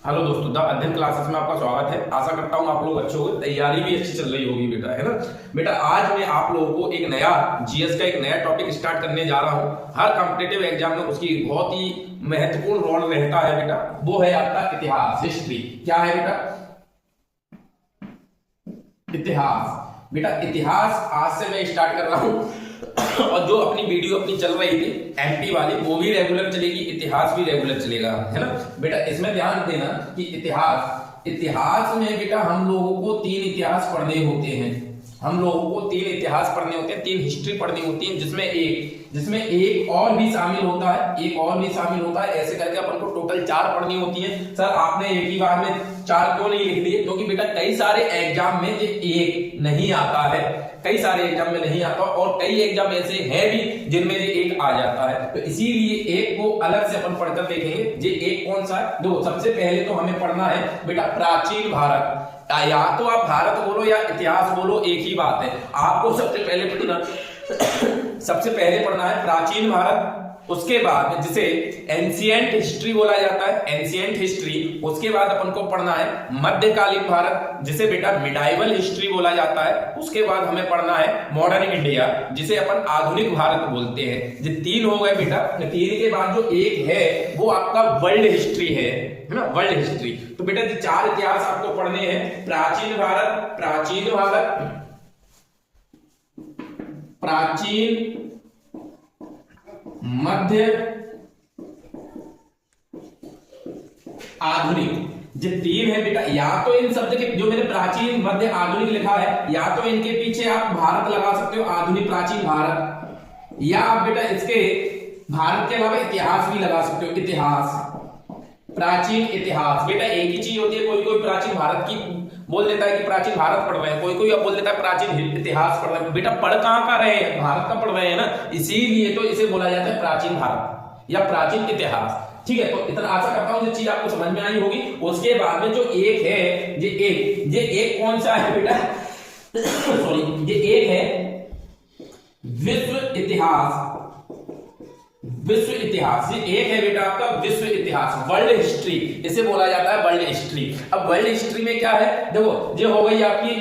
Hello दोस्तों, the अध्ययन classes में आपका स्वागत है। आशा करता हूँ आप लोग अच्छे होंगे, तैयारी भी अच्छी चल रही होगी बेटा, है ना। बेटा आज मैं आप लोगों को एक नया जीएस का एक नया टॉपिक स्टार्ट करने जा रहा हूँ। हर कॉम्पिटिटिव एग्जाम में उसकी बहुत ही महत्वपूर्ण रोल रहता है बेटा, वो है आपका इतिहास, हिस्ट्री। क्या है बेटा? इतिहास। बेटा इतिहास आज से मैं स्टार्ट कर रहा हूँ और जो अपनी वीडियो अपनी चल रही थी एमपी वाली, वो भी रेगुलर चलेगी, इतिहास भी रेगुलर चलेगा, है ना। बेटा इसमें ध्यान देना कि इतिहास में बेटा हम लोगों को 3 इतिहास पढ़ने होते हैं। हम लोगों को 3 इतिहास पढ़ने होते हैं, 3 हिस्ट्री पढ़नी होती है, जिसमें एक और भी शामिल होता है, ऐसे करके अपन को टोटल 4 पढ़नी होती है। सर आपने एक ही बार में 4 क्यों नहीं लिख दिए? क्योंकि बेटा कई सारे एग्जाम में ये एक नहीं आता है, कई सारे एग्जाम में नहीं आता और कई एग्जाम ऐसे हैं भी जिनमें ये एक आ जाता है, तो इसीलिए एक को अलग से अपन पढ़कर देखेंगे। ये एक कौन सा है? देखो सबसे पहले तो हमें पढ़ना है बेटा प्राचीन भारत। या तो आप भारत बोलो या इतिहास बोलो, एक ही बात है। आपको सबसे पहले पढ़ना है प्राचीन भारत, उसके बाद जिसे एंशिएंट हिस्ट्री बोला जाता है, एंशिएंट हिस्ट्री। उसके बाद अपन को पढ़ना है मध्यकालीन भारत, जिसे बेटा मिडाइवल हिस्ट्री बोला जाता है। उसके बाद हमें पढ़ना है मॉडर्न इंडिया, जिसे अपन आधुनिक भारत बोलते हैं। ये 3 हो गए बेटा। 3 के बाद जो एक है वो आपका वर्ल्ड हिस्ट्री है ना, वर्ल्ड हिस्ट्री। तो बेटा ये 4 इतिहास आपको पढ़ने हैं। प्राचीन मध्य, आधुनिक, ये 3 है बेटा। या तो इन शब्द के जो मैंने प्राचीन मध्य आधुनिक लिखा है, या तो इनके पीछे आप भारत लगा सकते हो, आधुनिक प्राचीन भारत, या आप बेटा इसके भारत के अलावा इतिहास भी लगा सकते हो, इतिहास, प्राचीन इतिहास। बेटा एक ही चीज होती है, कोई प्राचीन भारत की बोल देता है कि प्राचीन भारत पढ़ रहे हैं, कोई अब बोल देता है प्राचीन इतिहास पढ़ रहे हैं। बेटा पढ़ कहां का रहे हैं? भारत का पढ़ रहे हैं ना, इसीलिए तो इसे बोला जाता है प्राचीन भारत या प्राचीन इतिहास। ठीक है, तो इतना आशा करता हूं ये चीज आपको समझ में आई होगी। उसके बाद में जो एक है, ये एक कौन सा है बेटा? सॉरी, ये एक है विश्व इतिहास। ये एक है बेटा आपका विश्व इतिहास, वर्ल्ड हिस्ट्री, इसे बोला जाता है वर्ल्ड हिस्ट्री। अब वर्ल्ड हिस्ट्री में क्या है? देखो ये हो गई आपकी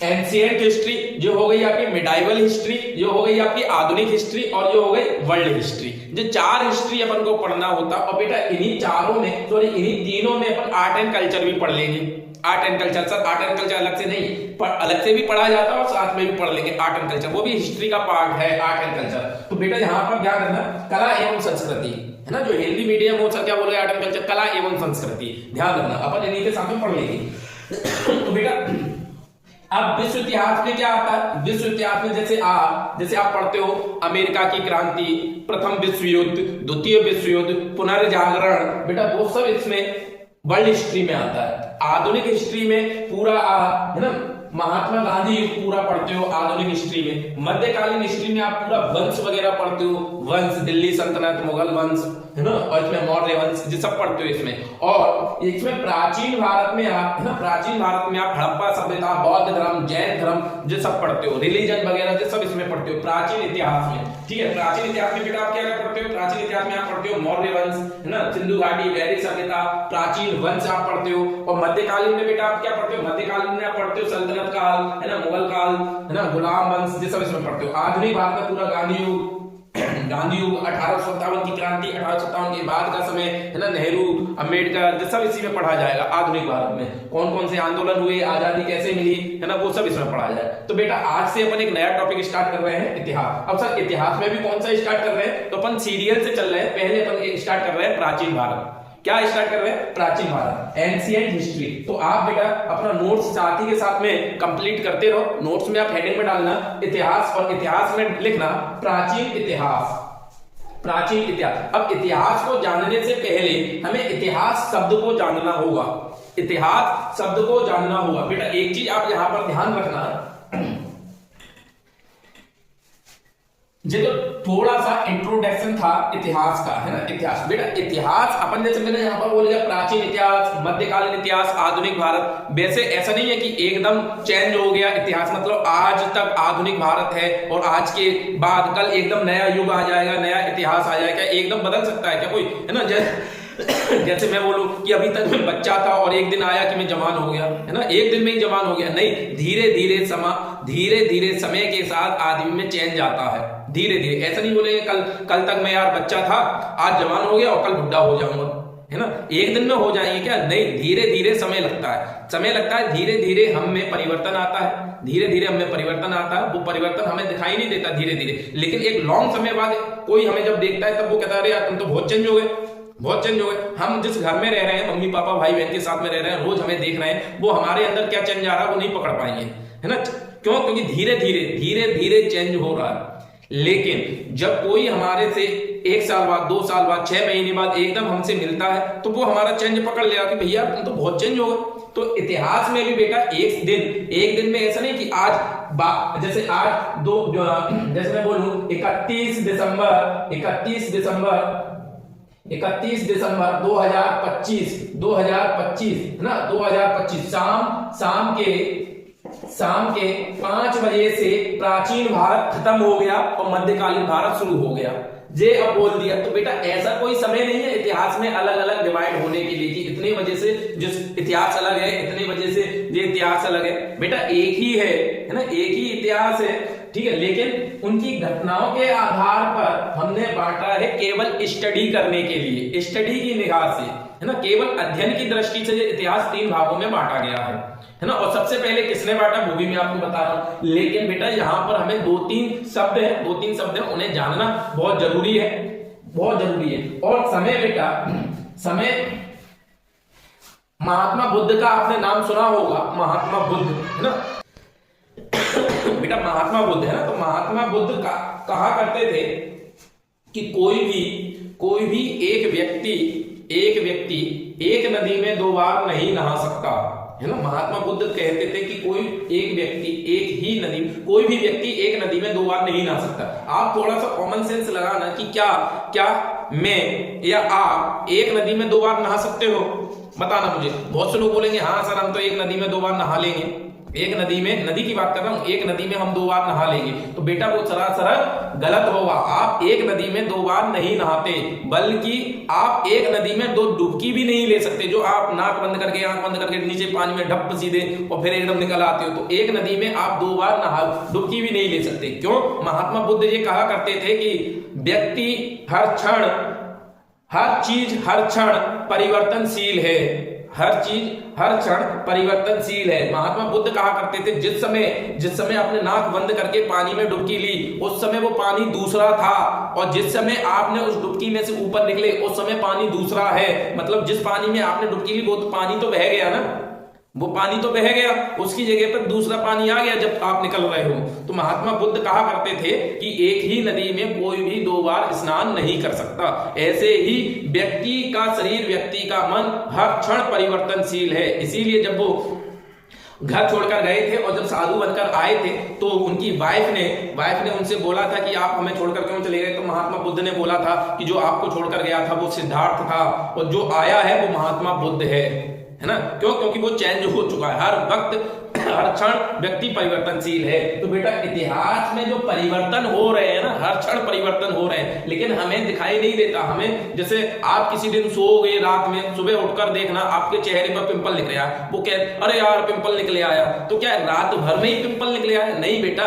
एंशिएंट हिस्ट्री, जो हो गई आपकी मिडाइवल हिस्ट्री, जो हो गई आपकी आधुनिक हिस्ट्री, और जो हो गई वर्ल्ड हिस्ट्री। जो 4 हिस्ट्री अपन को पढ़ना होता। और बेटा इन्हीं तीनों में अपन आर्ट एंड कल्चर भी पढ़ लेंगे। Art and culture, sir art and culture अलग से नहीं, अलग से भी पढ़ा जाता है और साथ में भी पढ़ लेंगे आर्ट एंड कल्चर, वो भी हिस्ट्री का पार्ट है आर्ट एंड कल्चर। तो बेटा यहाँ पर क्या करना, कला एवं संस्कृति, है ना, जो हिंदी मीडियम हो सर क्या बोल रहे आर्ट एंड कल्चर, कला एवं संस्कृति, ध्यान रखना, अपन इन्हीं के साथ में पढ़ लेंगे। तो बेटा अब विश्व इतिहास में क्या आता है? विश्व इतिहास में जैसे आप पढ़ते हो अमेरिका की क्रांति, प्रथम विश्व युद्ध, द्वितीय विश्व युद्ध, पुनर्जागरण, बेटा वो सब इसमें वर्ल्ड हिस्ट्री में आता है। आधुनिक हिस्ट्री में पूरा है ना, महात्मा गांधी पूरा पढ़ते हो आधुनिक हिस्ट्री में। मध्यकालीन हिस्ट्री में आप पूरा वंश वगैरह पढ़ते हो, वंश, दिल्ली सल्तनत, मुगल वंश, है ना, और इसमें मौर्य वंश, ये सब पढ़ते हो इसमें। और इसमें प्राचीन भारत में आप, है ना, प्राचीन भारत में आप हड़प्पा सभ्यता, बौद्ध धर्म, जैन धर्म, ये सब पढ़ते हो, रिलीजन वगैरह ये सब इसमें पढ़ते हो प्राचीन इतिहास में। ठीक है, प्राचीन इतिहास में बेटा आप क्या पढ़ते हो? प्राचीन इतिहास में आप पढ़ते हो मौर्य वंश, है ना, सिंधु घाटी, वैदिक सभ्यता, प्राचीन वंश आप पढ़ते हो। और मध्यकालीन में बेटा आप क्या पढ़ते हो? मध्यकालीन में आप पढ़ते हो सल्तनत काल, है ना, मुगल काल, है ना, गुलाम वंश, ये सब इसमें पढ़ते हो। आधुनिक भारत में पूरा गांधी युग, 1857 की क्रांति, 1857 के बाद का समय, है ना, नेहरू, अंबेडकर, ये सब इसी में पढ़ा जाएगा। आधुनिक भारत में कौन कौन से आंदोलन हुए, आजादी कैसे मिली, है ना, वो सब इसमें पढ़ा जाएगा। तो बेटा आज से अपन एक नया टॉपिक स्टार्ट कर रहे हैं, इतिहास। अब सर इतिहास में भी कौन सा स्टार्ट कर रहे हैं? तो अपन सीरियल से चल रहे हैं। पहले अपन स्टार्ट कर रहे हैं प्राचीन भारत। क्या स्टार्ट कर रहे हैं? प्राचीन भारत, एंशिएंट हिस्ट्री। तो आप बेटा अपना नोट्स साथ ही के साथ में कंप्लीट करते रहो। नोट्स में आप हेडिंग में डालना इतिहास, और इतिहास में लिखना प्राचीन इतिहास, प्राचीन इतिहास। अब इतिहास को जानने से पहले हमें इतिहास शब्द को जानना होगा, इतिहास शब्द को जानना होगा। बेटा एक चीज आप यहां पर ध्यान रखना, ये तो थोड़ा सा इंट्रोडक्शन था इतिहास का, है ना। इतिहास बेटा, इतिहास अपन जैसे मैंने यहाँ पर बोल दिया प्राचीन इतिहास, मध्यकालीन इतिहास, आधुनिक भारत। वैसे ऐसा नहीं है कि एकदम चेंज हो गया इतिहास, मतलब आज तक आधुनिक भारत है और आज के बाद कल एकदम नया युग आ जाएगा, नया इतिहास आ जाएगा, एकदम बदल सकता है क्या कोई, है ना। जैसे मैं बोलूं कि अभी तक मैं बच्चा था और एक दिन आया कि मैं जवान हो गया, है ना, एक दिन में ही जवान हो गया, नहीं, धीरे धीरे समय के साथ आदमी में चेंज आता है, धीरे धीरे। ऐसा नहीं बोलेंगे कल तक मैं यार बच्चा था, आज जवान हो गया और कल बुढ़ा हो जाऊंगा, है ना, एक दिन में हो जाएंगे क्या, नहीं, धीरे धीरे समय लगता है, धीरे धीरे हम में परिवर्तन आता है, धीरे धीरे हमें परिवर्तन आता है। वो परिवर्तन हमें दिखाई नहीं देता धीरे धीरे, लेकिन एक लॉन्ग समय बाद कोई हमें जब देखता है तब वो कहता है अरे यार तुम तो बहुत चेंज हो गए, बहुत चेंज हो गए। हम जिस घर में रह रहे हैं, मम्मी पापा भाई बहन के साथ में रह रहे हैं, रोज हमें देख रहे हैं, वो हमारे अंदर क्या चेंज आ रहा है वो नहीं पकड़ पाएंगे, है ना, क्यों, क्योंकि धीरे धीरे चेंज हो रहा है। लेकिन जब कोई हमारे से 1 साल बाद, 2 साल बाद, 6 महीने बाद एकदम हमसे मिलता है तो वो हमारा चेंज पकड़ लेगा कि भैया तुम तो बहुत चेंज हो गए। तो इतिहास में भी बेटा एक दिन में ऐसा नहीं कि आज जैसे आज जैसे मैं बोलूं 31 दिसंबर 2025 है ना, 2025 शाम के 5 बजे से प्राचीन भारत खत्म हो गया और मध्यकालीन भारत शुरू हो गया, जे अब बोल दिया। तो बेटा ऐसा कोई समय नहीं है इतिहास में अलग अलग डिवाइड होने के लिए कि इतने वजह से जिस इतिहास अलग है, इतने वजह से ये इतिहास अलग है। बेटा एक ही है ना, एक ही इतिहास है, ठीक है, लेकिन उनकी घटनाओं के आधार पर हमने बांटा है केवल स्टडी करने के लिए, स्टडी की निगाह से, है ना, केवल अध्ययन की दृष्टि से इतिहास 3 भागों में बांटा गया है ना। और सबसे पहले किसने बांटा वो भी मैं आपको बता रहा हूं, लेकिन बेटा यहाँ पर हमें 2-3 शब्द है, उन्हें जानना बहुत जरूरी है, बहुत जरूरी है। और समय बेटा, समय महात्मा बुद्ध का आपने नाम सुना होगा, महात्मा बुद्ध, है ना बेटा, महात्मा बुद्ध है ना, तो महात्मा बुद्ध कहा करते थे कि कोई भी एक व्यक्ति एक नदी में 2 बार नहीं नहा सकता, है ना। महात्मा बुद्ध कहते थे कि कोई भी व्यक्ति एक नदी में 2 बार नहीं नहा सकता। आप थोड़ा सा कॉमन सेंस लगाना कि क्या मैं या आप एक नदी में 2 बार नहा सकते हो, बताना मुझे। बहुत से लोग बोलेंगे हाँ सर हम तो एक नदी में 2 बार नहा लेंगे, एक नदी में, नदी की बात कर रहा हूं, एक नदी में हम 2 बार नहा लेंगे। तो बेटा वो सरासर गलत होगा। आप एक नदी में 2 बार नहीं नहाते, बल्कि आप एक नदी में 2 डुबकी भी नहीं ले सकते, जो आप नाक बंद करके आंख बंद करके नीचे पानी में ढप सीधे और फिर एकदम निकल आते हो। तो एक नदी में आप 2 बार डुबकी भी नहीं ले सकते। क्यों? महात्मा बुद्ध ये कहा करते थे कि व्यक्ति हर चीज हर क्षण परिवर्तनशील है, हर चीज हर क्षण परिवर्तनशील है। महात्मा बुद्ध कहा करते थे जिस समय आपने नाक बंद करके पानी में डुबकी ली उस समय वो पानी दूसरा था, और जिस समय आपने उस डुबकी में से ऊपर निकले उस समय पानी दूसरा है। मतलब जिस पानी में आपने डुबकी ली वो तो पानी तो बह गया ना, वो पानी तो बह गया, उसकी जगह पर दूसरा पानी आ गया जब आप निकल रहे हो। तो महात्मा बुद्ध कहा करते थे कि एक ही नदी में कोई भी 2 बार स्नान नहीं कर सकता। ऐसे ही व्यक्ति का शरीर, व्यक्ति का मन हर क्षण परिवर्तनशील है। इसीलिए जब वो घर छोड़कर गए थे और जब साधु बनकर आए थे तो उनकी वाइफ ने उनसे बोला था कि आप हमें छोड़कर क्यों चले गए। तो महात्मा बुद्ध ने बोला था कि जो आपको छोड़कर गया था वो सिद्धार्थ था और जो आया है वो महात्मा बुद्ध है ना। क्यों? क्योंकि वो चेंज हो चुका है, हर वक्त हर क्षण व्यक्ति परिवर्तनशील है। तो बेटा इतिहास में जो परिवर्तन हो रहे हैं ना, हर क्षण परिवर्तन हो रहे हैं, लेकिन हमें दिखाई नहीं देता। हमें जैसे आप किसी दिन सो गए, रात में सुबह उठकर देखना आपके चेहरे पर पिंपल निकले आया, वो कह अरे यार पिंपल निकले आया, तो क्या रात भर में ही पिंपल निकले आया? नहीं बेटा,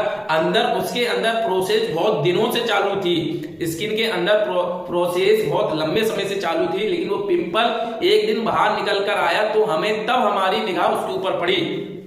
उसके अंदर प्रोसेस बहुत दिनों से चालू थी, स्किन के अंदर प्रोसेस बहुत लंबे समय से चालू थी, लेकिन वो पिंपल एक दिन बाहर निकल कर आया तो हमें तब हमारी निगाह उसके ऊपर पड़ी,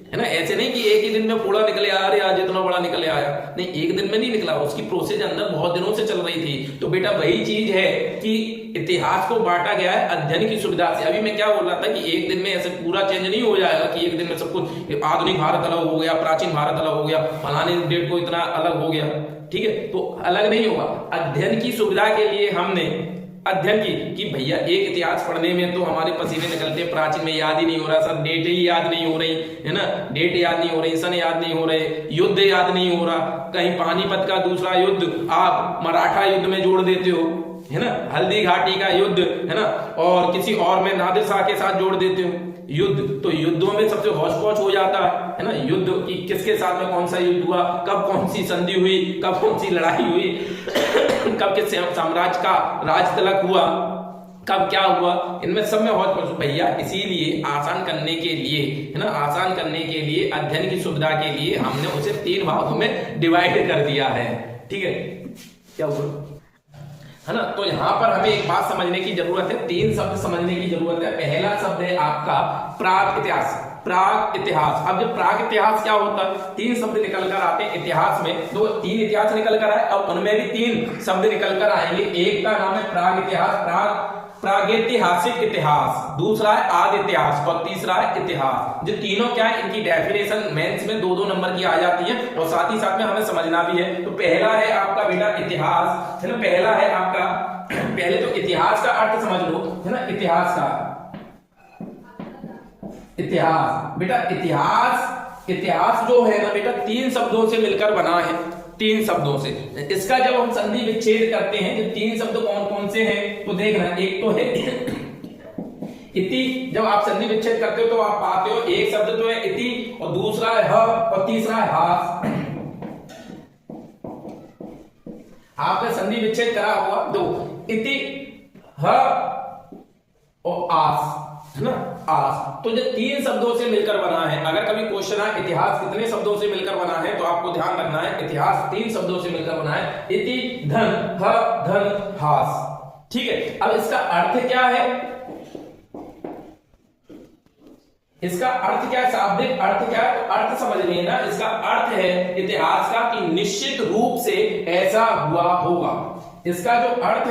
है ना। ऐसे नहीं कि एक ही दिन में पूरा निकले आ रहा है, जितना बड़ा निकले आया, नहीं, एक दिन में नहीं निकला, उसकी प्रोसेस अंदर बहुत दिनों से चल रही थी। तो बेटा वही चीज है कि इतिहास को बांटा गया है अध्ययन की सुविधा से। अभी मैं क्या बोल रहा था कि एक दिन में ऐसे पूरा चेंज नहीं हो जाएगा कि एक दिन में सब कुछ आधुनिक भारत अलग हो गया, प्राचीन भारत अलग हो गया, फलाने डेट को इतना अलग हो गया, ठीक है, तो अलग नहीं होगा। अध्ययन की सुविधा के लिए हमने अध्ययन की कि भैया एक इतिहास पढ़ने में तो हमारे पसीने निकलते, प्राचीन में याद ही नहीं हो रहा सर, डेट ही याद नहीं हो रही, है ना, डेट याद नहीं हो रही, सन याद नहीं हो रहे, युद्ध याद नहीं हो रहा, कहीं पानीपत का दूसरा युद्ध आप मराठा युद्ध में जोड़ देते हो, है ना, हल्दी घाटी का युद्ध, है ना, और किसी और में नादिर शाह के साथ जोड़ देते हो युद्ध। तो युद्धों में सबसे हौच पौच हो जाता है ना, युद्ध की किसके साथ में कौन सा युद्ध हुआ, कब कौन सी संधि हुई, कब कौन सी लड़ाई हुई, कब किस साम्राज्य का राज तिलक हुआ, कब क्या हुआ, इनमें सब में बहुत कुछ भैया। इसीलिए आसान करने के लिए, है ना, आसान करने के लिए, अध्ययन की सुविधा के लिए हमने उसे 3 भागों में डिवाइड कर दिया है। ठीक है, क्या हुआ, है ना। तो यहाँ पर हमें एक बात समझने की जरूरत है, 3 शब्द समझने की जरूरत है। पहला शब्द है आपका प्राग इतिहास, प्राग इतिहास। अब जब प्राग इतिहास क्या होता है, 3 शब्द निकल कर आते हैं इतिहास में, तो 3 इतिहास निकल कर आए, अब उनमें भी 3 शब्द निकल कर आएंगे। एक का नाम है प्राग इतिहास, प्रागैतिहासिक इतिहास, दूसरा है आदि इतिहास और तीसरा है इतिहास। जो तीनों क्या है, इनकी डेफिनेशन मेंस में 2-2 नंबर की आ जाती है और साथ ही साथ में हमें समझना भी है। तो पहला है आपका बेटा इतिहास, है ना, पहला है आपका, पहले तो इतिहास का अर्थ समझ लो, है ना, इतिहास का, इतिहास बेटा, इतिहास जो है ना बेटा 3 शब्दों से मिलकर बना है, 3 शब्दों से। इसका जब हम संधि विच्छेद करते हैं, जो 3 शब्द कौन कौन से हैं, तो देखना, एक तो है इति। जब आप संधि विच्छेद करते हो तो आप पाते हो एक शब्द तो है इति और दूसरा है ह और तीसरा है हास। आपने संधि विच्छेद करा हुआ, दो इति, ह और आस, है ना, आस। तो जो 3 शब्दों से मिलकर बना है, अगर कभी क्वेश्चन आए इतिहास कितने शब्दों से मिलकर बना है, तो आपको ध्यान रखना है इतिहास 3 शब्दों से मिलकर बना है, इति धन ह धन हास। ठीक है, अब इसका अर्थ क्या है, इसका अर्थ क्या है, शाब्दिक अर्थ क्या है, तो अर्थ समझ लेना। इसका अर्थ है इतिहास का कि निश्चित रूप से ऐसा हुआ होगा। इसका जो अर्थ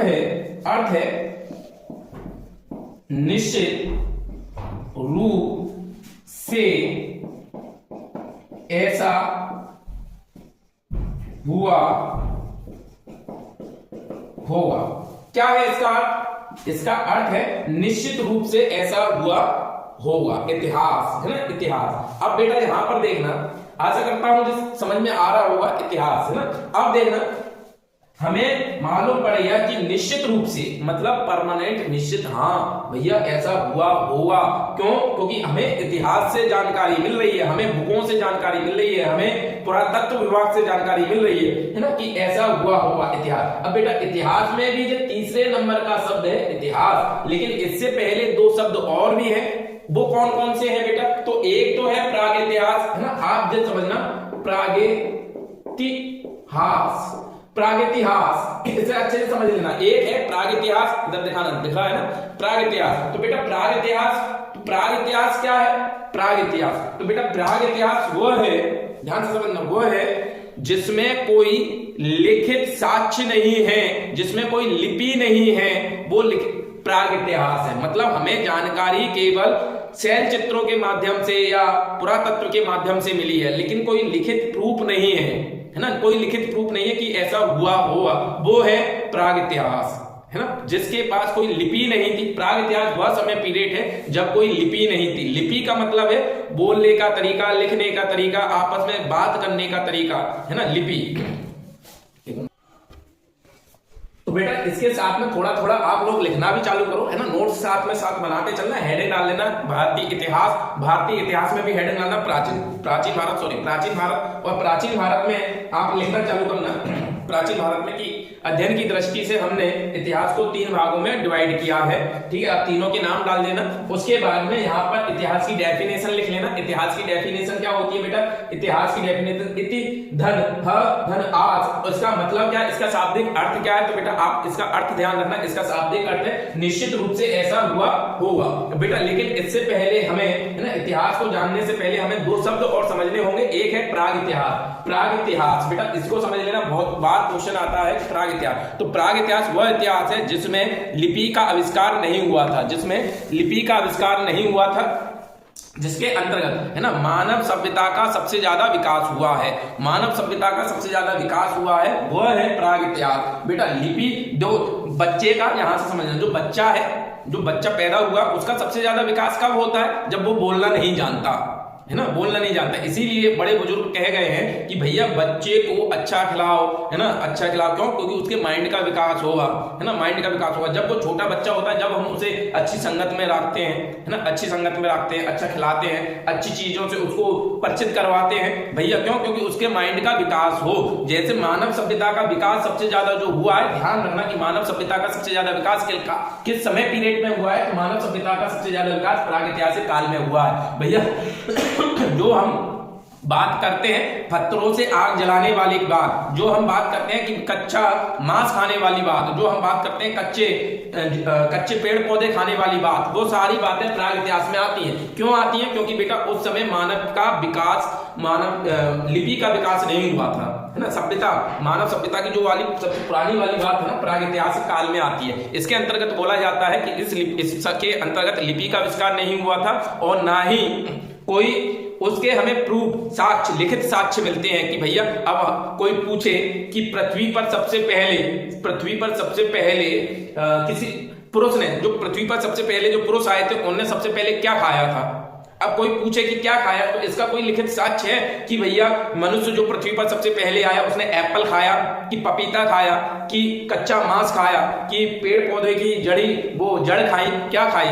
है निश्चित रूप से ऐसा हुआ होगा। क्या है इसका अर्थ, इसका अर्थ है निश्चित रूप से ऐसा हुआ होगा, इतिहास, है ना, इतिहास। अब बेटा यहां पर देखना, आशा करता हूं मुझे समझ में आ रहा होगा, इतिहास, है ना। अब देखना, हमें मालूम पड़ेगा कि निश्चित रूप से मतलब परमानेंट, निश्चित, हाँ भैया ऐसा हुआ होगा। क्यों, क्योंकि हमें इतिहास से जानकारी मिल रही है, हमें बुकों से जानकारी मिल रही है, हमें पुरातत्व विभाग से जानकारी मिल रही है ना, कि ऐसा हुआ होगा इतिहास। अब बेटा इतिहास में भी जो तीसरे नंबर का शब्द है इतिहास, लेकिन इससे पहले 2 शब्द और भी है, वो कौन कौन से हैं बेटा, तो एक तो है प्राग इतिहास, है ना, आप जो समझना, प्रागैतिहास, प्रागैतिहास, इसे अच्छे से समझ लेना। एक है प्रागैतिहास, इधर दिखाना, दिख रहा है ना, प्रागैतिहास। तो बेटा प्रागैतिहास क्या है, प्रागैतिहास, तो बेटा प्रागैतिहास वो है, ध्यान से समझना, वो है जिसमें कोई लिखित साक्ष्य नहीं है, जिसमें कोई लिपि नहीं है, वो प्रागैतिहास है। मतलब हमें जानकारी केवल शैल चित्रों के माध्यम से या पुरातत्व के माध्यम से मिली है, लेकिन कोई लिखित प्रूफ नहीं है ना, कोई लिखित प्रूफ नहीं है कि ऐसा हुआ होगा, वो है प्रागैतिहास, है ना, जिसके पास कोई लिपि नहीं थी। प्रागैतिहास वह समय पीरियड है जब कोई लिपि नहीं थी। लिपि का मतलब है बोलने का तरीका, लिखने का तरीका, आपस में बात करने का तरीका, है ना, लिपि। तो बेटा इसके साथ में थोड़ा थोड़ा आप लोग लिखना भी चालू करो, है ना, नोट्स साथ बनाते चलना, हेडिंग डाल लेना, भारतीय इतिहास में भी हेडिंग डालना, प्राचीन भारत, और प्राचीन भारत में आप लिखना चालू करना। प्राचीन भारत में की अध्ययन की दृष्टि से हमने इतिहास को 3 भागों में डिवाइड किया है। ठीक है, आप तीनों के नाम डाल देना। उसके बाद में यहाँ पर इतिहास की डेफिनेशन लिख लेना। इतिहास की डेफिनेशन क्या होती है बेटा, इतिहास की डेफिनेशन इति धन ह धन आज, इसका मतलब क्या है, इसका शाब्दिक अर्थ क्या है, तो बेटा आप इसका अर्थ ध्यान रखना। इसका शाब्दिक अर्थ है निश्चित रूप से ऐसा हुआ होगा बेटा। लेकिन इससे पहले हमें, है ना, इतिहास को जानने से पहले हमें 2 शब्द और समझने होंगे। एक है प्राग इतिहास बेटा, इसको समझ लेना, बहुत बार क्वेश्चन आता है प्राग इतिहास। तो प्राग इतिहास वह इतिहास है जिसमें लिपि का आविष्कार नहीं हुआ था, जिसके अंतर्गत, है ना, मानव सभ्यता का सबसे ज्यादा विकास हुआ है। वह है प्राग इतिहास बेटा। लिपि जो बच्चे का, यहां से समझना, जो बच्चा पैदा हुआ उसका सबसे ज्यादा विकास कब होता है, जब वो बोलना नहीं जानता, है ना, बोलना नहीं जानता। इसीलिए बड़े बुजुर्ग कह गए हैं कि भैया बच्चे को अच्छा खिलाओ, है ना, अच्छा खिलाओ। क्यों? क्योंकि उसके माइंड का विकास होगा, है ना, माइंड का विकास होगा। जब वो छोटा बच्चा होता है, जब हम उसे अच्छी संगत में रखते हैं, है ना, अच्छी संगत में रखते हैं, अच्छा खिलाते हैं, अच्छी चीजों से उसको परिचित करवाते हैं भैया। क्यों? क्योंकि उसके माइंड का विकास हो। जैसे मानव सभ्यता का विकास सबसे ज्यादा जो हुआ है, ध्यान रखना कि मानव सभ्यता का सबसे ज्यादा विकास किस समय पीरियड में हुआ है? तो मानव सभ्यता का सबसे ज्यादा विकास प्रागैतिहासिक काल में हुआ है भैया। जो हम बात करते हैं पत्थरों से आग जलाने वाली बात, जो हम बात करते हैं कि कच्चा मांस खाने वाली बात, जो हम बात करते हैं कच्चे पेड़ पौधे खाने वाली बात, वो सारी बातें प्राग इतिहास में आती हैं। क्यों आती हैं? क्योंकि बेटा उस समय मानव का विकास, मानव लिपि का विकास नहीं हुआ था, है ना। सभ्यता, मानव सभ्यता की जो वाली सबसे पुरानी वाली बात है ना, प्रागैतिहासिक काल में आती है। इसके अंतर्गत बोला जाता है कि इसके अंतर्गत लिपि का आविष्कार नहीं हुआ था और ना ही कोई उसके हमें प्रूफ, साक्ष्य, लिखित साक्ष्य मिलते हैं कि भैया अब कोई पूछे कि पृथ्वी पर सबसे पहले किसी पुरुष ने, जो पृथ्वी पर सबसे पहले जो पुरुष आए थे, उन्होंने सबसे पहले क्या खाया था। अब कोई पूछे कि क्या खाया, तो इसका कोई लिखित साक्ष्य है कि भैया मनुष्य जो पृथ्वी पर सबसे पहले आया उसने एप्पल खाया, कि पपीता खाया, कि कच्चा मांस खाया, कि पेड़ पौधे की जड़ खाई, क्या खाई?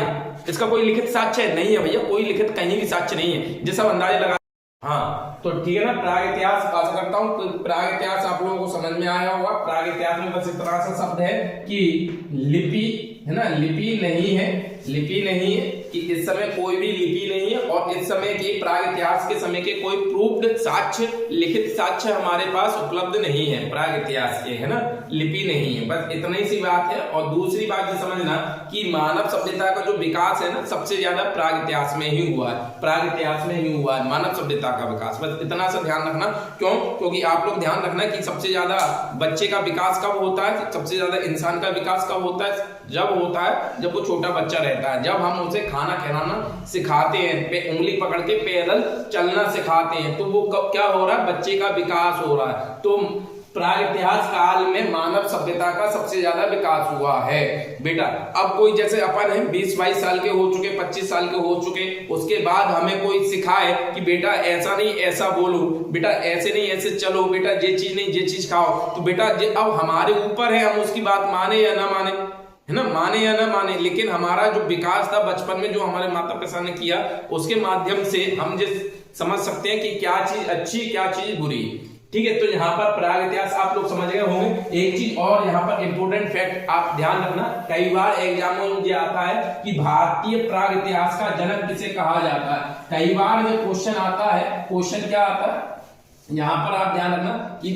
इसका कोई लिखित साक्ष्य नहीं है भैया, कोई लिखित कहीं भी साक्ष्य नहीं है, जिसका अंदाजा लगा। हाँ, तो ठीक है ना। प्राग इतिहास, आशा करता हूं तो प्राग इतिहास आप लोगों को समझ में आया होगा। प्राग इतिहास में बस इतना सा शब्द है कि लिपि, है ना, लिपि नहीं है कि इस समय कोई भी लिपि नहीं है, और इस समय के प्राग इतिहास के समय के कोई प्रूफ्ड साक्ष्य, लिखित साक्ष्य हमारे पास उपलब्ध नहीं है प्राग इतिहास के, है ना, लिपि नहीं है। बस इतनी सी बात है। और दूसरी बात ये समझना कि मानव सभ्यता का जो विकास है ना, सबसे ज्यादा प्राग इतिहास में ही हुआ है, प्राग इतिहास में ही हुआ है मानव सभ्यता का विकास। बस इतना सा ध्यान रखना। क्यों? क्योंकि आप लोग ध्यान रखना कि सबसे ज्यादा बच्चे का विकास कब होता है, सबसे ज्यादा इंसान का विकास कब होता है? जब होता है जब वो छोटा बच्चा रहता है, जब हम उसे खाना खिलाना सिखाते हैं, उंगली पकड़ के पैदल चलना सिखाते हैं, तो वो कब क्या हो रहा है? बच्चे का विकास हो रहा है। तो प्राग इतिहास काल में मानव सभ्यता का सबसे ज्यादा विकास हुआ है बेटा। अब कोई जैसे अपन है 20-22 साल के हो चुके, 25 साल के हो चुके, उसके बाद हमें कोई सिखाए कि बेटा ऐसा नहीं ऐसा बोलो, बेटा ऐसे नहीं ऐसे चलो, बेटा ये चीज नहीं ये चीज खाओ, तो बेटा अब हमारे ऊपर है हम उसकी बात माने या ना माने, है ना, माने या ना माने। लेकिन हमारा जो विकास था बचपन में, जो हमारे माता पिता ने किया, उसके माध्यम से हम समझ सकते हैं कि क्या चीज अच्छी क्या चीज बुरी। ठीक है, तो यहाँ पर प्राग इतिहास आप लोग समझ गए होंगे। एक चीज और यहाँ पर इंपोर्टेंट फैक्ट आप ध्यान रखना, कई बार एग्जाम में मुझे आता है कि भारतीय प्राग इतिहास का जनक किसे कहा जाता है। कई बार ये क्वेश्चन आता है, क्वेश्चन क्या आता है यहाँ पर आप ध्यान रखना कि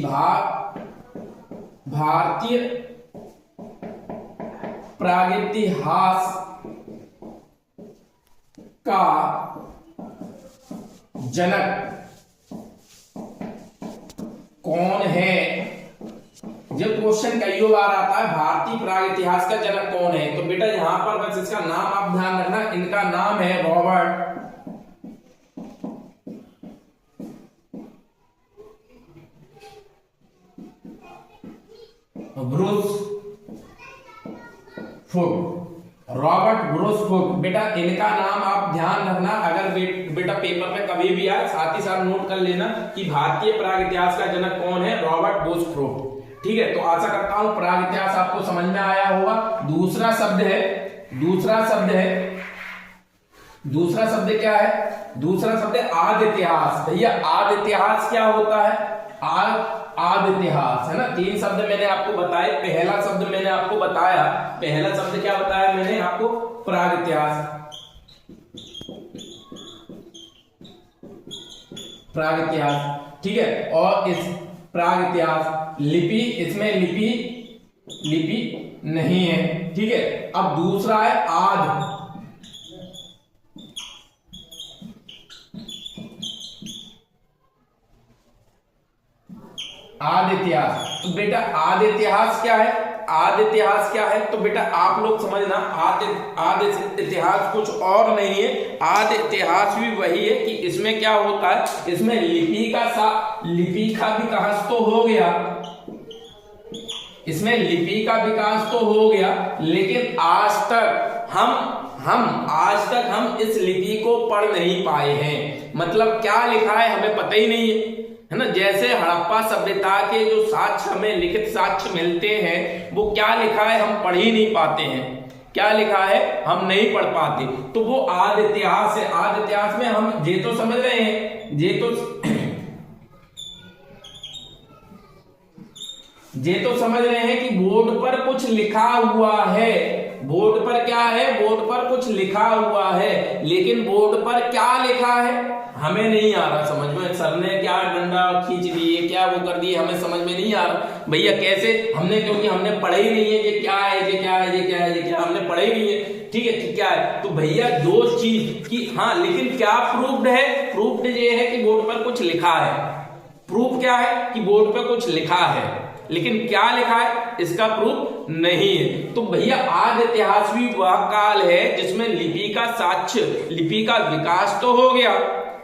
भारतीय प्रागैतिहास का जनक कौन है। जब क्वेश्चन कई बार आता है भारतीय प्राग इतिहास का जनक कौन है, तो बेटा यहां पर बस इसका नाम आप ध्यान रखना। इनका नाम है Robert Bruce foot. Robert Bruce foot, बेटा इनका नाम आप ध्यान रखना। अगर बेटा पेपर में कभी भी आए, साथ ही साथ नोट कर लेना कि भारतीय प्राग इतिहास का जनक कौन है, रॉबर्ट ब्रूस फुट। ठीक है, तो आशा करता हूं प्राग इतिहास आपको समझ में आया होगा। दूसरा शब्द क्या है? दूसरा शब्द है आदि इतिहास। भैया आदि इतिहास क्या होता है? आदि इतिहास, है ना। 3 शब्द मैंने आपको बताए। पहला शब्द मैंने आपको बताया, पहला शब्द क्या बताया मैंने आपको? प्राग इतिहास। प्राग इतिहास, ठीक है। और इस प्राग इतिहास लिपि, इसमें लिपि नहीं है, ठीक है। अब दूसरा है आदि इतिहास। तो बेटा आदि इतिहास क्या है? आदि इतिहास क्या है? तो बेटा आप लोग समझना, आदि इतिहास कुछ और नहीं है। आदि इतिहास भी वही है कि इसमें क्या होता है, इसमें लिपि का विकास तो हो गया, इसमें लिपि का विकास तो हो गया, लेकिन आज तक हम आज तक हम इस लिपि को पढ़ नहीं पाए हैं। मतलब क्या लिखा है हमें पता ही नहीं है ना। जैसे हड़प्पा सभ्यता के जो साक्ष्य हमें लिखित साक्ष्य मिलते हैं वो क्या लिखा है हम पढ़ ही नहीं पाते हैं। क्या लिखा है हम नहीं पढ़ पाते। तो वो आदि इतिहास है। आदि इतिहास में हम ये तो समझ रहे हैं, ये तो समझ रहे हैं कि बोर्ड पर कुछ लिखा हुआ है। बोर्ड पर क्या है, बोर्ड पर कुछ लिखा हुआ है, लेकिन बोर्ड पर क्या लिखा है हमें नहीं आ रहा समझ में। सर ने क्या डंडा खींच दिए, क्या वो कर दिए, हमें समझ में नहीं आ रहा भैया कैसे। हमने क्योंकि हमने पढ़ा ही नहीं है ये क्या है, ये क्या है, ये क्या है, ये क्या, हमने पढ़ा ही नहीं है। ठीक है कि क्या है। तो भैया दो चीज कि हाँ, लेकिन क्या प्रूफ्ड है, प्रूफ्ड ये है कि बोर्ड पर कुछ लिखा है। प्रूफ क्या है कि बोर्ड पर कुछ लिखा है, लेकिन क्या लिखा है इसका प्रूफ नहीं है। तो भैया आदि इतिहास भी वह काल है जिसमें लिपि का साक्ष्य, लिपि का विकास तो हो गया।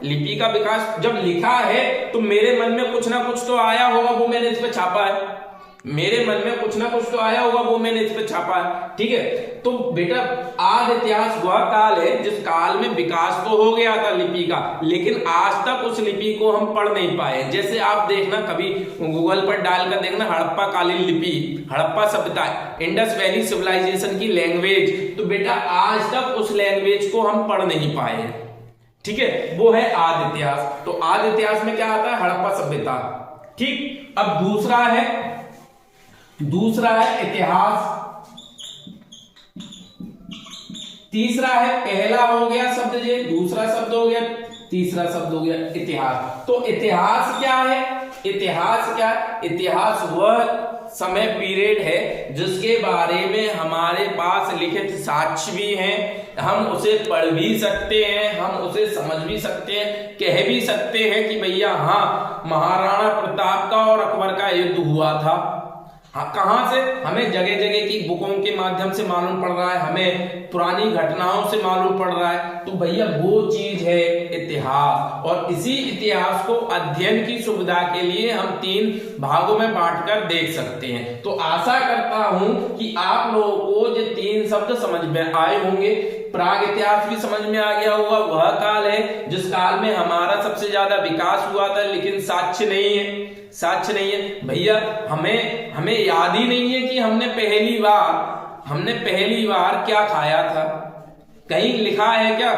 लिपि का विकास जब लिखा है तो मेरे मन में कुछ ना कुछ तो आया होगा, वो मैंने इस पर छापा है। मेरे मन में कुछ ना कुछ तो आया होगा, वो मैंने इस पर छापा है। ठीक है। तो बेटा आदि इतिहास वह काल है जिस काल में विकास तो हो गया था लिपि का, लेकिन आज तक उस लिपि को हम पढ़ नहीं पाए। जैसे आप देखना कभी गूगल पर डालकर देखना हड़प्पा कालीन लिपि, हड़प्पा सभ्यता, इंडस वैली सिविलाइजेशन की लैंग्वेज, तो बेटा आज तक उस लैंग्वेज को हम पढ़ नहीं पाए। ठीक है, वो है आदि इतिहास। तो आदि इतिहास में क्या आता है हड़प्पा सभ्यता। ठीक। अब दूसरा है इतिहास। तीसरा है, पहला हो गया शब्द ये, दूसरा शब्द हो गया, तीसरा शब्द हो गया इतिहास। तो इतिहास क्या है, इतिहास क्या है, इतिहास वह समय पीरियड है जिसके बारे में हमारे पास लिखित साक्ष्य भी हैं, हम उसे पढ़ भी सकते हैं, हम उसे समझ भी सकते हैं, कह भी सकते हैं कि भैया हाँ महाराणा प्रताप का और अकबर का युद्ध हुआ था। हाँ, कहां से हमें जगह जगह की बुकों के माध्यम से मालूम पड़ रहा है, हमें पुरानी घटनाओं से मालूम पड़ रहा है। तो भैया वो चीज है इतिहास। और इसी इतिहास को अध्ययन की सुविधा के लिए हम 3 भागों में बांटकर देख सकते हैं। तो आशा करता हूं कि आप लोगों को ये 3 शब्द समझ में आए होंगे। प्राग इतिहास भी समझ में आ गया होगा, वह काल है जिस काल में हमारा सबसे ज्यादा विकास हुआ था, लेकिन साक्ष्य नहीं है, साक्ष्य नहीं है। भैया हमें याद ही नहीं है कि हमने पहली बार क्या खाया था। कहीं लिखा है क्या?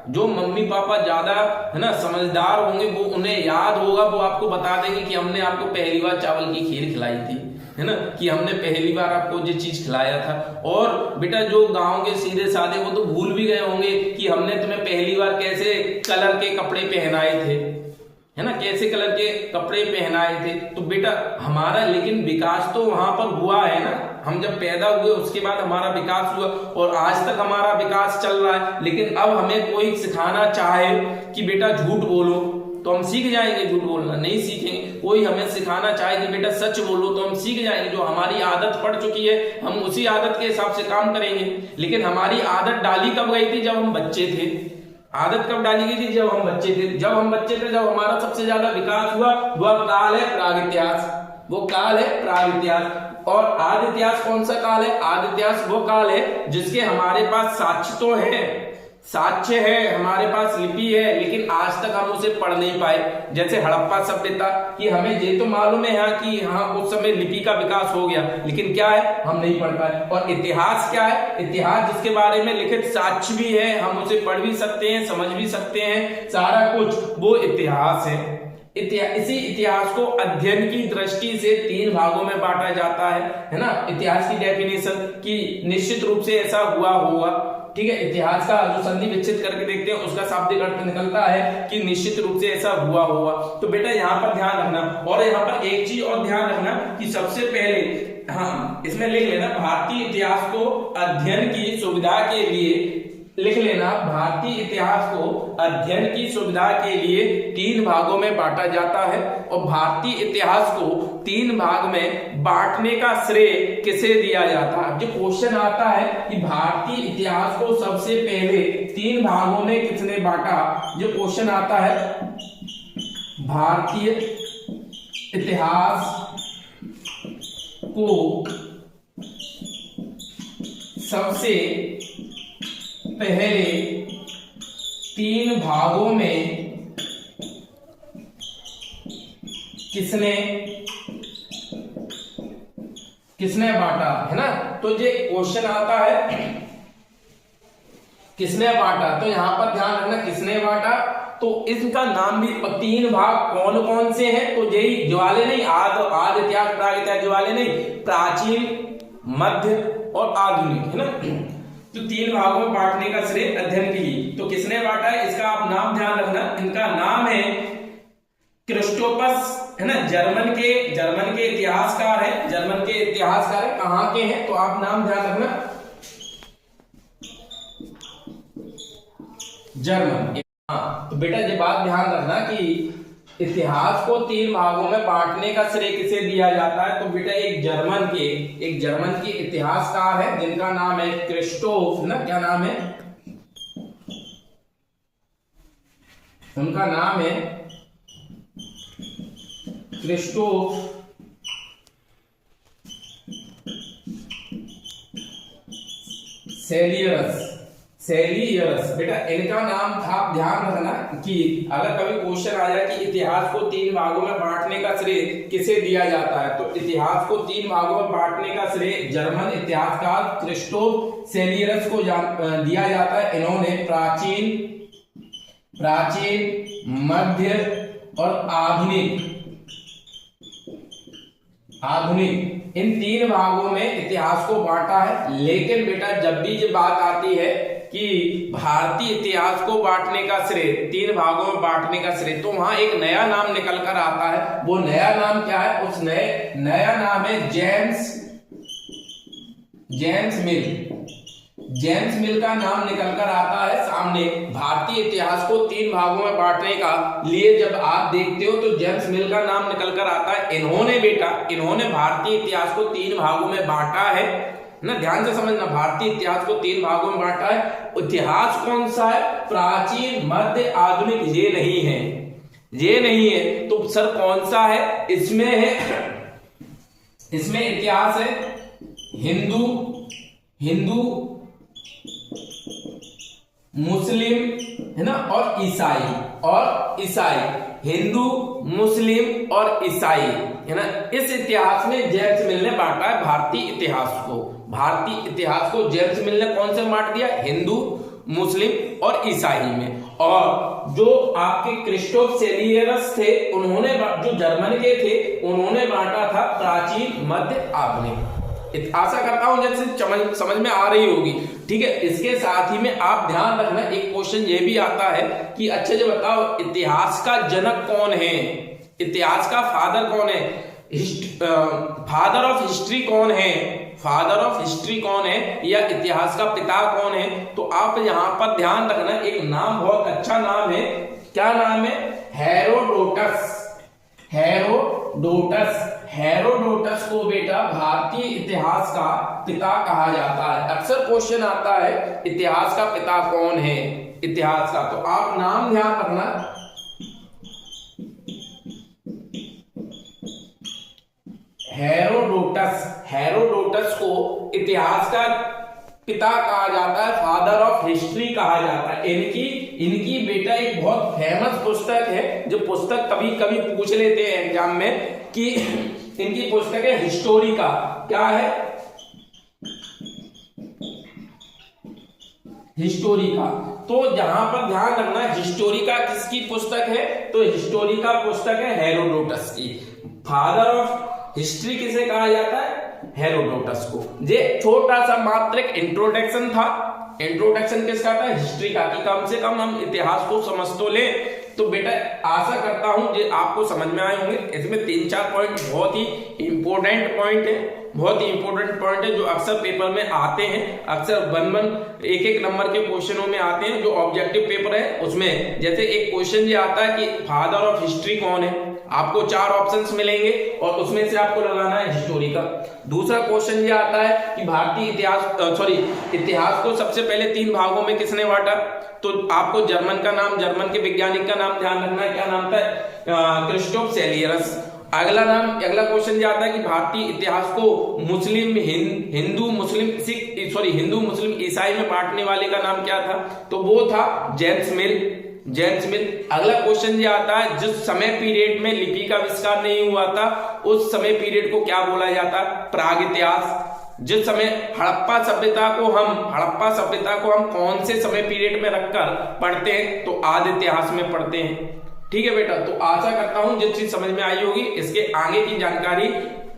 जो मम्मी पापा ज्यादा है ना समझदार होंगे वो उन्हें याद होगा, वो आपको बता देंगे कि हमने आपको पहली बार चावल की खीर खिलाई थी, है ना, कि हमने पहली बार आपको ये चीज खिलाया था। और बेटा जो गांव के सीधे साधे वो तो भूल भी गए होंगे कि हमने तुम्हें पहली बार कैसे कलर के कपड़े पहनाए थे, है ना, कैसे कलर के कपड़े पहनाए थे। तो बेटा हमारा लेकिन विकास तो वहां पर हुआ है ना, हम जब पैदा हुए उसके बाद हमारा विकास हुआ और आज तक हमारा विकास चल रहा है। लेकिन अब हमें कोई सिखाना चाहे कि बेटा झूठ बोलो तो हम सीख जाएंगे, झूठ बोलना नहीं सीखेंगे। कोई हमें सिखाना चाहे कि बेटा सच बोलो तो हम सीख जाएंगे। जो हमारी आदत पड़ चुकी है हम उसी आदत के हिसाब से काम करेंगे। लेकिन हमारी आदत डाली कब गई थी? जब हम बच्चे थे। आदत कब डाली गई थी? जब हम बच्चे थे। जब हमारा सबसे ज्यादा विकास हुआ वह काल है प्राग इतिहास, वो काल है प्राग इतिहास। और आदि इतिहास कौन सा काल है? आदि इतिहास वो काल है जिसके हमारे पास साक्ष्य तो है, साक्ष्य है, हमारे पास लिपि है, लेकिन आज तक हम उसे पढ़ नहीं पाए। जैसे हड़प्पा सभ्यता कि हमें ये तो मालूम है कि हाँ उस समय लिपि का विकास हो गया, लेकिन क्या है हम नहीं पढ़ पाए। और इतिहास क्या है? इतिहास जिसके बारे में लिखित साक्ष्य भी है, हम उसे पढ़ भी सकते हैं, समझ भी सकते हैं, सारा कुछ वो इतिहास है। इसी इतिहास को अध्ययन की दृष्टि से 3 भागों में बांटा जाता है ना। इतिहास की डेफिनेशन की निश्चित रूप से ऐसा हुआ होगा, ठीक है। इतिहास का जो संधि विच्छेद करके देखते हैं उसका शाब्दिक अर्थ निकलता है कि निश्चित रूप से ऐसा हुआ होगा। तो बेटा यहाँ पर ध्यान रखना, और यहाँ पर एक चीज और ध्यान रखना कि सबसे पहले हाँ इसमें लिख लेना भारतीय इतिहास को अध्ययन की सुविधा के लिए, लिख लेना भारतीय इतिहास को अध्ययन की सुविधा के लिए 3 भागों में बांटा जाता है। और भारतीय इतिहास को 3 भाग में बांटने का श्रेय किसे दिया जाता है? जो क्वेश्चन आता है कि भारतीय इतिहास को सबसे पहले 3 भागों में किसने बांटा, जो क्वेश्चन आता है भारतीय इतिहास को सबसे पहले 3 भागों में किसने बांटा, है ना। तो ये क्वेश्चन आता है किसने बांटा, तो यहां पर ध्यान रखना किसने बांटा। तो इसका नाम भी 3 भाग कौन कौन से हैं, तो यही ज्वाले नहीं, आद इतिहास प्राग इतिहास ज्वाले नहीं, प्राचीन मध्य और आधुनिक, है ना। तो 3 भागों में बांटने का श्रेय अध्ययन की, तो किसने बांटा है इसका आप नाम ध्यान रखना। इनका नाम है क्रिस्टोपस, है ना। जर्मन के इतिहासकार है, कहाँ के हैं, तो आप नाम ध्यान रखना जर्मन। हाँ, तो बेटा ये बात ध्यान रखना कि इतिहास को 3 भागों में बांटने का श्रेय किसे दिया जाता है, तो बेटा एक जर्मन के इतिहासकार है जिनका नाम है क्रिस्टोफ, ना। क्या नाम है उनका? नाम है क्रिस्टोफ सेलियरस। बेटा इनका नाम आप ध्यान रखना कि अगर कभी क्वेश्चन आ जाए कि इतिहास को 3 भागों में बांटने का श्रेय किसे दिया जाता है, तो इतिहास को 3 भागों में बांटने का श्रेय जर्मन इतिहासकार क्रिस्टोफ सेलियरस को दिया जाता है। इन्होंने प्राचीन मध्य और आधुनिक इन 3 भागों में इतिहास को बांटा है। लेकिन बेटा जब भी ये बात आती है कि भारतीय इतिहास को बांटने का श्रेय, 3 भागों में बांटने का श्रेय, तो वहां एक नया नाम निकल कर आता है। वो नया नाम क्या है? उस नया नाम है जेम्स मिल का नाम निकल कर आता है सामने। भारतीय इतिहास को 3 भागों में बांटने का लिए जब आप देखते हो तो जेम्स मिल का नाम निकल कर आता है। इन्होंने भारतीय इतिहास को 3 भागों में बांटा है ना। ध्यान से समझना, भारतीय इतिहास को 3 भागों में बांटा है। इतिहास कौन सा है? प्राचीन, मध्य, आधुनिक। ये नहीं है तो सर कौन सा है? इसमें इतिहास है हिंदू, मुस्लिम, है ना, और ईसाई। हिंदू, मुस्लिम और ईसाई, है ना। इस इतिहास में जेम्स मिल ने बांटा है भारतीय इतिहास को जेम्स मिल ने कौन से बांट दिया? हिंदू, मुस्लिम और ईसाई में। और जो आपके क्रिस्टोफ सेलियरस थे, उन्होंने जो जर्मन के थे, उन्होंने बांटा था प्राचीन, मध्य, आधुनिक। आशा करता हूं जैसे समझ में आ रही होगी। ठीक है, इसके साथ ही में आप ध्यान रखना, एक क्वेश्चन ये भी आता है कि अच्छा जो बताओ इतिहास का जनक कौन है, इतिहास का फादर कौन है, फादर ऑफ हिस्ट्री कौन है या इतिहास का पिता कौन है। तो आप यहां पर ध्यान रखना, एक नाम बहुत अच्छा नाम है। क्या नाम है? हेरोडोटस को बेटा भारतीय इतिहास का पिता कहा जाता है। अक्सर क्वेश्चन आता है इतिहास का पिता कौन है इतिहास का, तो आप नाम ध्यान रखना हेरोडोटस को इतिहास का पिता कहा जाता है, फादर ऑफ हिस्ट्री कहा जाता है। इनकी बेटा एक बहुत फेमस पुस्तक है, जो पुस्तक कभी कभी पूछ लेते हैं एग्जाम में कि इनकी पुस्तक है हिस्टोरिका। क्या है? हिस्टोरिका। तो जहां पर ध्यान रखना, हिस्टोरिका किसकी पुस्तक है? तो हिस्टोरिका पुस्तक है हेरोडोटस की। फादर ऑफ हिस्ट्री किसे कहा जाता है? हेरोडोटस को। ये छोटा सा मात्र एक इंट्रोडक्शन था। इंट्रोडक्शन किसका था? हिस्ट्री का, कि कम से कम हम इतिहास को समझ तो ले। तो बेटा आशा करता हूं ये आपको समझ में आए होंगे। इसमें 3-4 पॉइंट बहुत ही इंपॉर्टेंट पॉइंट है, जो अक्सर पेपर में आते हैं। अक्सर एक नंबर के क्वेश्चनों में आते हैं। जो ऑब्जेक्टिव पेपर है उसमें जैसे एक क्वेश्चन ये आता है कि फादर ऑफ हिस्ट्री कौन है, आपको 4 ऑप्शंस मिलेंगे और उसमें से आपको लगाना है हिस्टोरिका। दूसरा क्वेश्चन ये आता है कि भारतीय इतिहास को सबसे पहले 3 भागों में किसने बांटा? तो आपको जर्मन के वैज्ञानिक का नाम ध्यान रखना है। क्या नाम था? क्रिस्टोफ सेलियरस। अगला क्वेश्चन जो आता है कि भारतीय इतिहास को मुस्लिम हिंदू मुस्लिम ईसाई में बांटने वाले का नाम क्या था? तो वो था जेम्स मिल। अगला क्वेश्चन जो आता है, जिस समय पीरियड में लिपि का आविष्कार नहीं हुआ था उस समय पीरियड को क्या बोला जाता है? प्राग इतिहास। जिस समय हड़प्पा सभ्यता को हम कौन से समय पीरियड में रखकर पढ़ते हैं? तो आदि इतिहास में पढ़ते हैं। ठीक है बेटा, तो आशा करता हूं जो चीज समझ में आई होगी। इसके आगे की जानकारी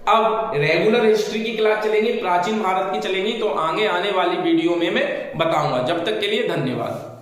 अब रेगुलर हिस्ट्री की क्लास चलेंगी, प्राचीन भारत की चलेंगी, तो आगे आने वाली वीडियो में मैं बताऊंगा। जब तक के लिए धन्यवाद।